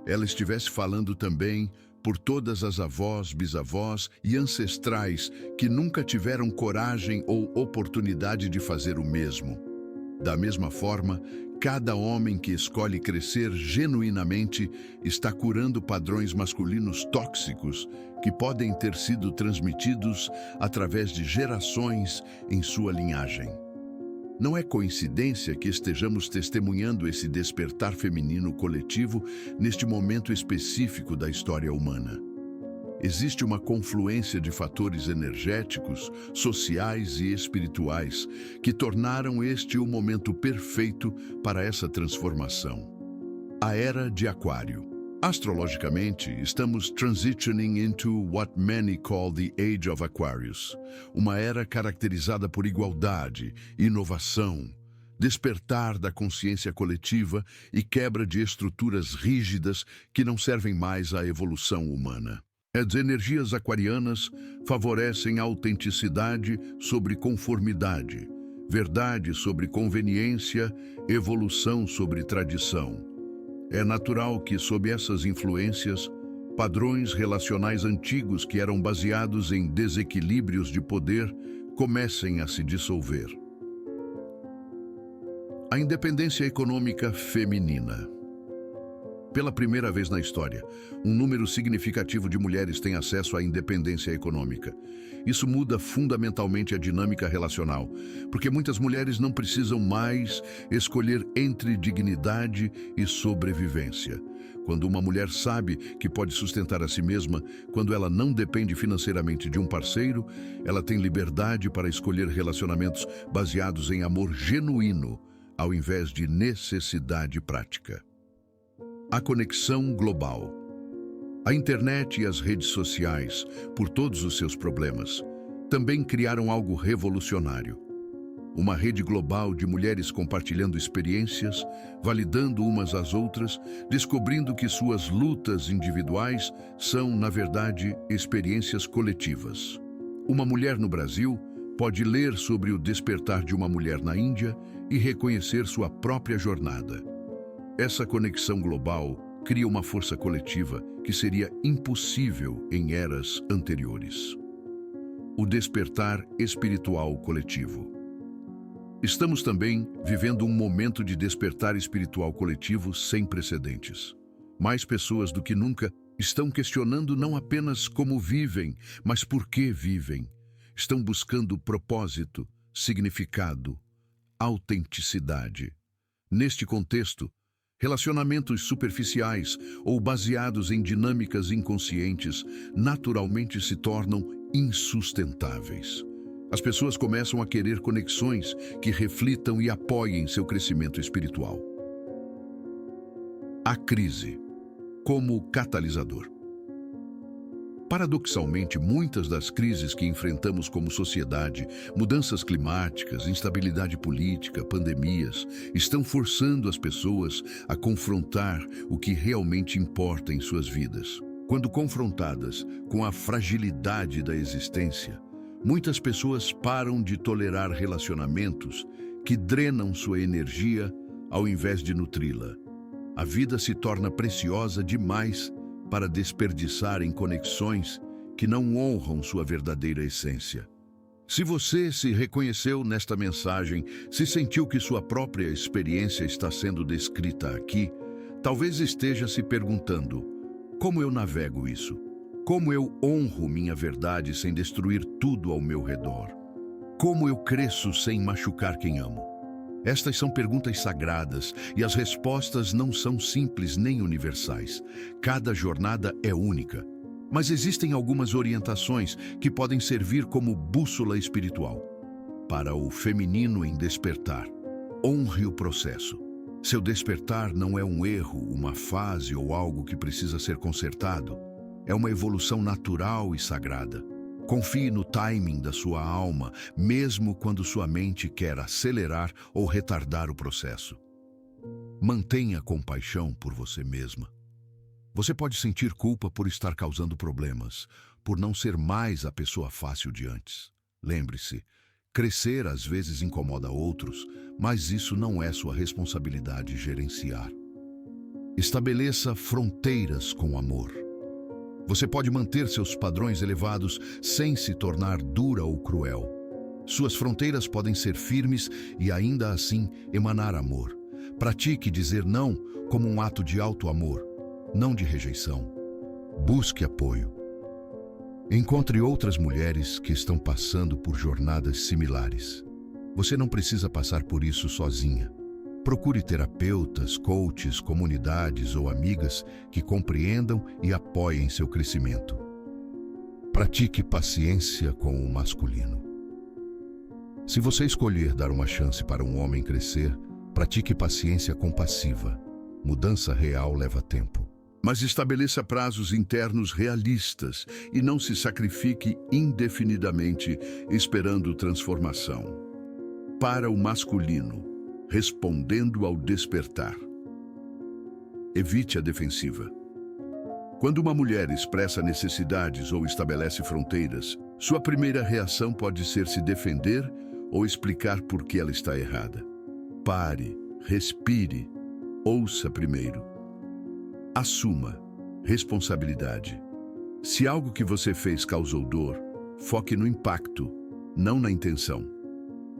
ela estivesse falando também por todas as avós, bisavós e ancestrais que nunca tiveram coragem ou oportunidade de fazer o mesmo. Da mesma forma, cada homem que escolhe crescer genuinamente está curando padrões masculinos tóxicos que podem ter sido transmitidos através de gerações em sua linhagem. Não é coincidência que estejamos testemunhando esse despertar feminino coletivo neste momento específico da história humana. Existe uma confluência de fatores energéticos, sociais e espirituais que tornaram este o momento perfeito para essa transformação. A Era de Aquário. Astrologicamente, estamos transitioning into what many call the Age of Aquarius, uma era caracterizada por igualdade, inovação, despertar da consciência coletiva e quebra de estruturas rígidas que não servem mais à evolução humana. As energias aquarianas favorecem a autenticidade sobre conformidade, verdade sobre conveniência, evolução sobre tradição. É natural que, sob essas influências, padrões relacionais antigos que eram baseados em desequilíbrios de poder comecem a se dissolver. A independência econômica feminina. Pela primeira vez na história, um número significativo de mulheres tem acesso à independência econômica. Isso muda fundamentalmente a dinâmica relacional, porque muitas mulheres não precisam mais escolher entre dignidade e sobrevivência. Quando uma mulher sabe que pode sustentar a si mesma, quando ela não depende financeiramente de um parceiro, ela tem liberdade para escolher relacionamentos baseados em amor genuíno, ao invés de necessidade prática. A conexão global. A internet e as redes sociais, por todos os seus problemas, também criaram algo revolucionário. Uma rede global de mulheres compartilhando experiências, validando umas às outras, descobrindo que suas lutas individuais são, na verdade, experiências coletivas. Uma mulher no Brasil pode ler sobre o despertar de uma mulher na Índia e reconhecer sua própria jornada. Essa conexão global cria uma força coletiva que seria impossível em eras anteriores. O despertar espiritual coletivo. Estamos também vivendo um momento de despertar espiritual coletivo sem precedentes. Mais pessoas do que nunca estão questionando não apenas como vivem, mas por que vivem. Estão buscando propósito, significado, autenticidade. Neste contexto, relacionamentos superficiais ou baseados em dinâmicas inconscientes naturalmente se tornam insustentáveis. As pessoas começam a querer conexões que reflitam e apoiem seu crescimento espiritual. A crise como catalisador. Paradoxalmente, muitas das crises que enfrentamos como sociedade, mudanças climáticas, instabilidade política, pandemias, estão forçando as pessoas a confrontar o que realmente importa em suas vidas. Quando confrontadas com a fragilidade da existência, muitas pessoas param de tolerar relacionamentos que drenam sua energia ao invés de nutri-la. A vida se torna preciosa demais para desperdiçar em conexões que não honram sua verdadeira essência. Se você se reconheceu nesta mensagem, se sentiu que sua própria experiência está sendo descrita aqui, talvez esteja se perguntando: como eu navego isso? Como eu honro minha verdade sem destruir tudo ao meu redor? Como eu cresço sem machucar quem amo? Estas são perguntas sagradas e as respostas não são simples nem universais. Cada jornada é única. Mas existem algumas orientações que podem servir como bússola espiritual. Para o feminino em despertar, honre o processo. Seu despertar não é um erro, uma fase ou algo que precisa ser consertado. É uma evolução natural e sagrada. Confie no timing da sua alma, mesmo quando sua mente quer acelerar ou retardar o processo. Mantenha compaixão por você mesma. Você pode sentir culpa por estar causando problemas, por não ser mais a pessoa fácil de antes. Lembre-se, crescer às vezes incomoda outros, mas isso não é sua responsabilidade gerenciar. Estabeleça fronteiras com amor. Você pode manter seus padrões elevados sem se tornar dura ou cruel. Suas fronteiras podem ser firmes e ainda assim emanar amor. Pratique dizer não como um ato de auto-amor, não de rejeição. Busque apoio. Encontre outras mulheres que estão passando por jornadas similares. Você não precisa passar por isso sozinha. Procure terapeutas, coaches, comunidades ou amigas que compreendam e apoiem seu crescimento. Pratique paciência com o masculino. Se você escolher dar uma chance para um homem crescer, pratique paciência compassiva. Mudança real leva tempo. Mas estabeleça prazos internos realistas e não se sacrifique indefinidamente esperando transformação. Para o masculino, respondendo ao despertar. Evite a defensiva. Quando uma mulher expressa necessidades ou estabelece fronteiras, sua primeira reação pode ser se defender ou explicar por que ela está errada. Pare, respire, ouça primeiro. Assuma responsabilidade. Se algo que você fez causou dor, foque no impacto, não na intenção.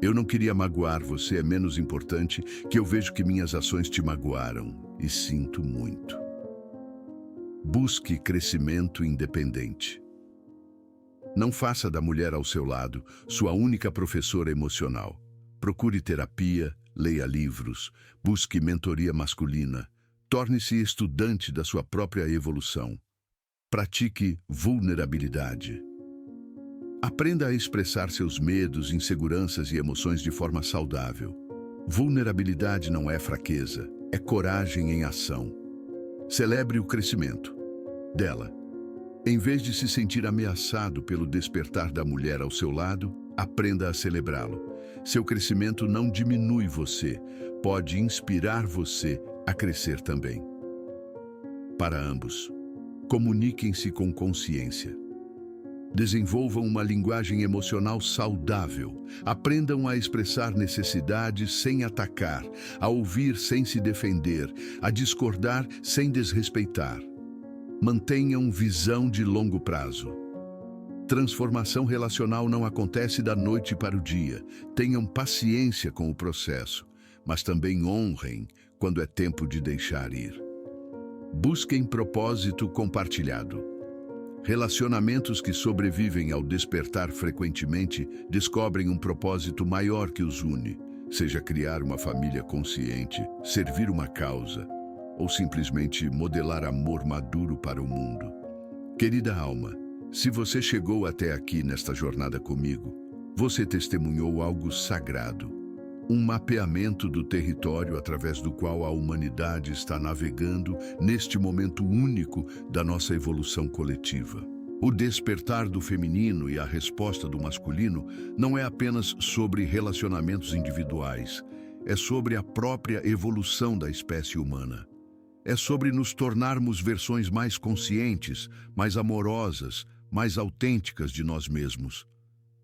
Eu não queria magoar você, é menos importante que eu vejo que minhas ações te magoaram e sinto muito. Busque crescimento independente. Não faça da mulher ao seu lado sua única professora emocional. Procure terapia, leia livros, busque mentoria masculina. Torne-se estudante da sua própria evolução. Pratique vulnerabilidade. Aprenda a expressar seus medos, inseguranças e emoções de forma saudável. Vulnerabilidade não é fraqueza, é coragem em ação. Celebre o crescimento dela. Em vez de se sentir ameaçado pelo despertar da mulher ao seu lado, aprenda a celebrá-lo. Seu crescimento não diminui você, pode inspirar você a crescer também. Para ambos, comuniquem-se com consciência. Desenvolvam uma linguagem emocional saudável. Aprendam a expressar necessidades sem atacar, a ouvir sem se defender, a discordar sem desrespeitar. Mantenham visão de longo prazo. Transformação relacional não acontece da noite para o dia. Tenham paciência com o processo, mas também honrem quando é tempo de deixar ir. Busquem propósito compartilhado. Relacionamentos que sobrevivem ao despertar frequentemente descobrem um propósito maior que os une, seja criar uma família consciente, servir uma causa, ou simplesmente modelar amor maduro para o mundo. Querida alma, se você chegou até aqui nesta jornada comigo, você testemunhou algo sagrado. Um mapeamento do território através do qual a humanidade está navegando neste momento único da nossa evolução coletiva. O despertar do feminino e a resposta do masculino não é apenas sobre relacionamentos individuais, é sobre a própria evolução da espécie humana. É sobre nos tornarmos versões mais conscientes, mais amorosas, mais autênticas de nós mesmos.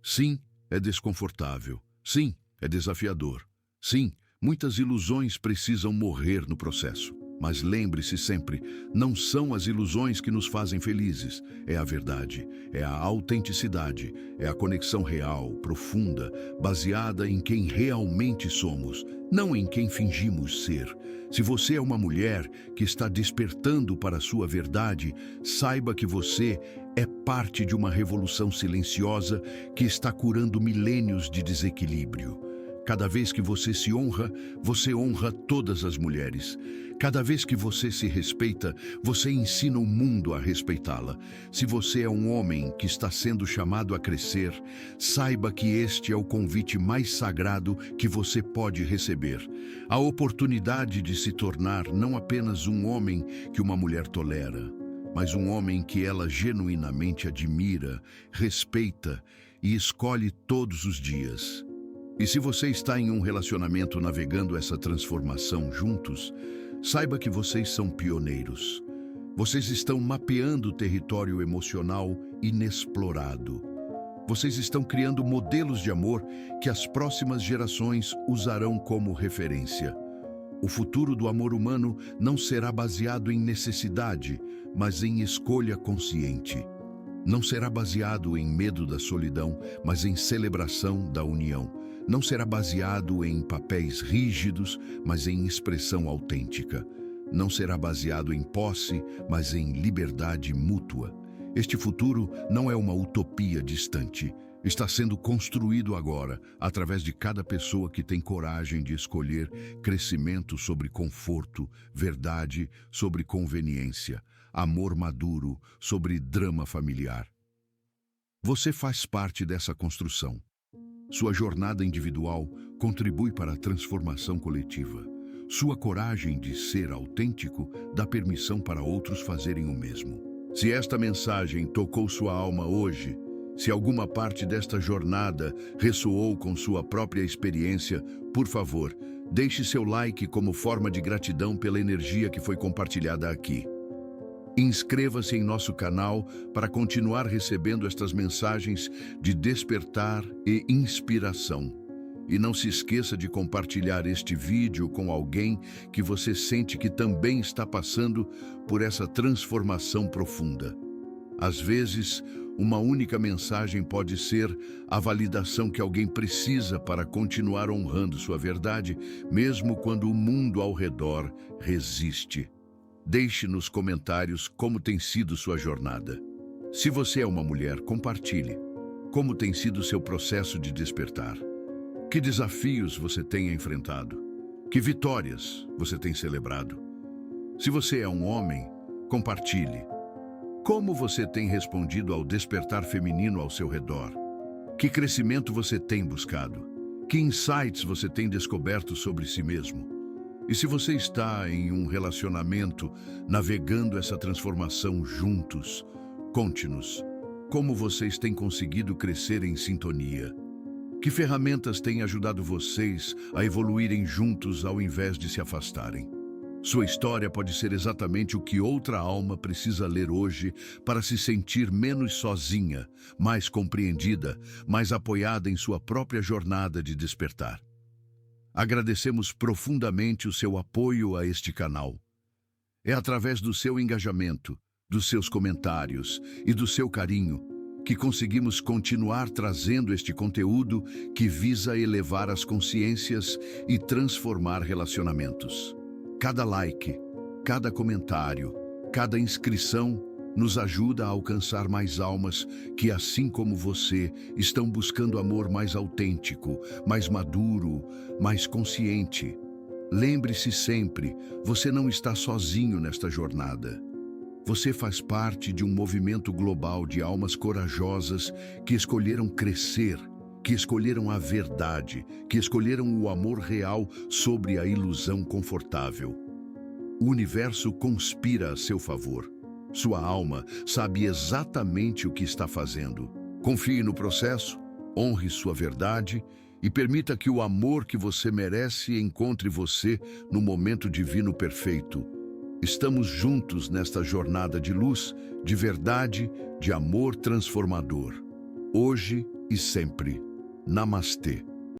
Sim, é desconfortável. Sim, é desafiador, Sim, muitas ilusões precisam morrer no processo. Mas lembre-se sempre, não são as ilusões que nos fazem felizes. É a verdade, é a autenticidade, é a conexão real, profunda, baseada em quem realmente somos, não em quem fingimos ser. Se você é uma mulher que está despertando para a sua verdade, saiba que você é parte de uma revolução silenciosa que está curando milênios de desequilíbrio. Cada vez que você honra todas as mulheres. Cada vez que você se respeita, você ensina o mundo a respeitá-la. Se você é um homem que está sendo chamado a crescer, saiba que este é o convite mais sagrado que você pode receber. A oportunidade de se tornar não apenas um homem que uma mulher tolera, mas um homem que ela genuinamente admira, respeita e escolhe todos os dias. E se você está em um relacionamento navegando essa transformação juntos, saiba que vocês são pioneiros. Vocês estão mapeando o território emocional inexplorado. Vocês estão criando modelos de amor que as próximas gerações usarão como referência. O futuro do amor humano não será baseado em necessidade, mas em escolha consciente. Não será baseado em medo da solidão, mas em celebração da união. Não será baseado em papéis rígidos, mas em expressão autêntica. Não será baseado em posse, mas em liberdade mútua. Este futuro não é uma utopia distante. Está sendo construído agora, através de cada pessoa que tem coragem de escolher crescimento sobre conforto, verdade sobre conveniência, amor maduro sobre drama familiar. Você faz parte dessa construção. Sua jornada individual contribui para a transformação coletiva. Sua coragem de ser autêntico dá permissão para outros fazerem o mesmo. Se esta mensagem tocou sua alma hoje, se alguma parte desta jornada ressoou com sua própria experiência, por favor, deixe seu like como forma de gratidão pela energia que foi compartilhada aqui. Inscreva-se em nosso canal para continuar recebendo estas mensagens de despertar e inspiração. E não se esqueça de compartilhar este vídeo com alguém que você sente que também está passando por essa transformação profunda. Às vezes, uma única mensagem pode ser a validação que alguém precisa para continuar honrando sua verdade, mesmo quando o mundo ao redor resiste. Deixe nos comentários como tem sido sua jornada. Se você é uma mulher, compartilhe. Como tem sido seu processo de despertar? Que desafios você tem enfrentado? Que vitórias você tem celebrado? Se você é um homem, compartilhe. Como você tem respondido ao despertar feminino ao seu redor? Que crescimento você tem buscado? Que insights você tem descoberto sobre si mesmo? E se você está em um relacionamento, navegando essa transformação juntos, conte-nos como vocês têm conseguido crescer em sintonia. Que ferramentas têm ajudado vocês a evoluírem juntos ao invés de se afastarem? Sua história pode ser exatamente o que outra alma precisa ler hoje para se sentir menos sozinha, mais compreendida, mais apoiada em sua própria jornada de despertar. Agradecemos profundamente o seu apoio a este canal. É através do seu engajamento, dos seus comentários e do seu carinho que conseguimos continuar trazendo este conteúdo que visa elevar as consciências e transformar relacionamentos. Cada like, cada comentário, cada inscrição nos ajuda a alcançar mais almas que, assim como você, estão buscando amor mais autêntico, mais maduro, mais consciente. Lembre-se sempre, você não está sozinho nesta jornada. Você faz parte de um movimento global de almas corajosas que escolheram crescer, que escolheram a verdade, que escolheram o amor real sobre a ilusão confortável. O universo conspira a seu favor. Sua alma sabe exatamente o que está fazendo. Confie no processo, honre sua verdade e permita que o amor que você merece encontre você no momento divino perfeito. Estamos juntos nesta jornada de luz, de verdade, de amor transformador. Hoje e sempre. Namastê.